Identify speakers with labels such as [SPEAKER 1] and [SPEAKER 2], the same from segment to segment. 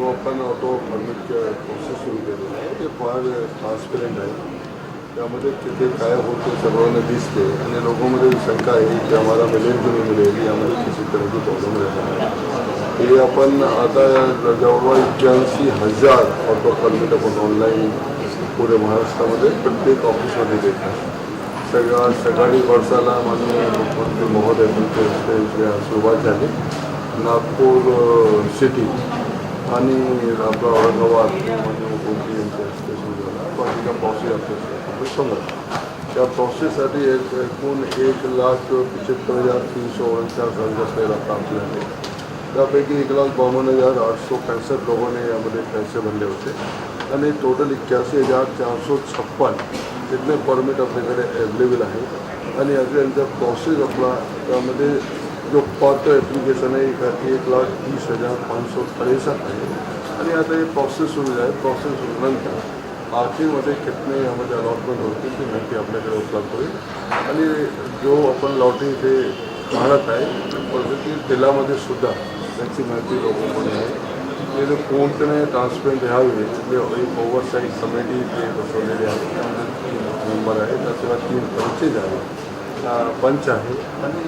[SPEAKER 1] जो आपण auto परमिटच्या process सुरू केलेला आहे ते फार ट्रान्सपरंट आहे. त्यामध्ये तिथे काय होतं सर्वांना दिसते आणि लोकांमध्ये शंका आहे की आम्हाला मिळेल की नाही मिळेल, यामध्ये किसी तरह की प्रॉब्लेम रहता है. हे आपण आता जवळजवळ 81,000 ऑटो परमिट आपण ऑनलाईन पुरे महाराष्ट्रामध्ये प्रत्येक ऑफिसमध्ये देतात. सकाळी वर्षाला माननीय मुख्यमंत्री महोदय त्यांच्या सुरुवात झाली. नागपूर सिटी आणि आपला औरंगाबाद म्हणजे मुख्यमंत्री यांच्या स्टेशन झाला. बाकीचा प्रोसेस आपल्या समोर त्या प्रोसेससाठी एकूण 1,75,349 अर्ज आता आपल्याला. त्यापैकी 1,52,865 लोकांनी यामध्ये पैसे भरले होते आणि टोटल 81,456 इतने परमिट आपल्याकडे अवेलेबल आहे. आणि अजून यांचा प्रोसेस आपला त्यामध्ये जो पात्र ॲप्लिकेशन आहे 1,30,563 आहे. आणि आता हे प्रोसेस सुरू आहे. प्रोसेस नंतर आखिरमध्ये कितने यामध्ये अलॉटमेंट होतील ती माहिती आपल्याकडे उपलब्ध होईल. आणि जो आपण लॉटरी इथे काढत आहे पद्धती तेलामध्ये सुद्धा त्याची माहिती लोकांमध्ये आहे. ते जो कोणत्याने ट्रान्सपरंट व्हावे एक ओव्हरसाईट कमिटी ते बसवलेली आहे. त्यामध्ये 3 मेंबर आहे. त्याशिवाय 3 पंचेस आहे, पंच आहे. आणि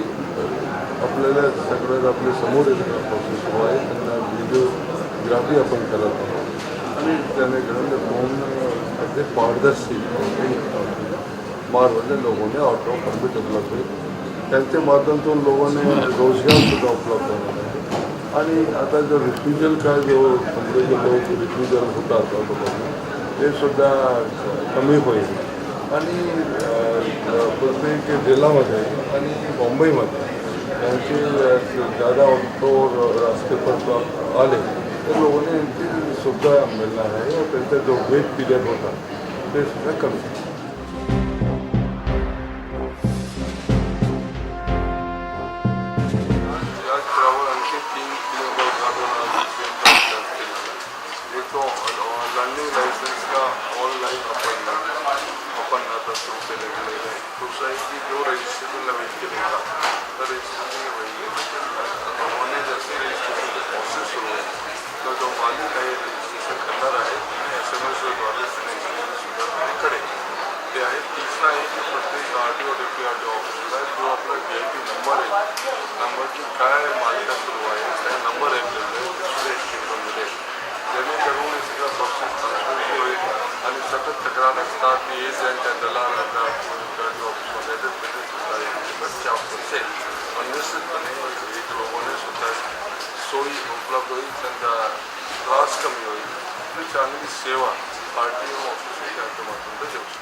[SPEAKER 1] आपल्याला सगळं आपल्या समोर सगळं प्रोसेस हो आहे. त्यांना व्हिडिओग्राफी आपण करत आहोत आणि त्याने घडले पूर्ण ते पारदर्शी मार्गाने लोकांनी ऑटो परमिट उपलब्ध होईल. त्यांच्या माध्यमातून लोकांनी रोजगारसुद्धा उपलब्ध होणार आहे. आणि आता जो रिफ्युजल काय जो म्हणजे जे लोक रिफ्युजल होतात ऑटो ते सुद्धा कमी होईल. आणि प्रत्येक जिल्ह्यामध्ये आणि मुंबईमध्ये त्यांचे ज्यादा ऑटो रस्ते पर आले तर लोकांनी यांची सुद्धा मिळणार आहे. और त्यांचा जो वेट पिरियड होता ते सुद्धा कमी. आणखी 3 लर्निंग लाइसेंस का ऑनलाइन अपन आता शुरू केले गेलेलं आहे. दूसरा है कि जो रजिस्ट्रेशन नवीन केले का तर रजिस्ट्रेशन होणे जैसे रजिस्ट्रेशन के प्रोसेस सुरू आहे. तो जो मालिक आहे रजिस्ट्रेशन करणार आहे SMS-द्वारे सुद्धा ते आहे. तिसरा आहे की प्रत्येक RTO DPRTO ऑफिसला जो आपला VIP नंबर आहे नंबरची काय मालिकाकडून आहे काय नंबर आहे दुसरे मिळेल जेणेकरून हे सगळं प्रोसेस ट्रान्सपरंट होईल. आणि सतत तक्रार असतात की एजंट दलाल ऑफिसमध्ये बचाव असेल पण निश्चितपणे एक लोकांनी सुद्धा सोयी उपलब्ध होईल. त्यांचा त्रास कमी होईल आणि चांगली सेवा RTO ऑफिसच्या माध्यमातून देऊ शकतो.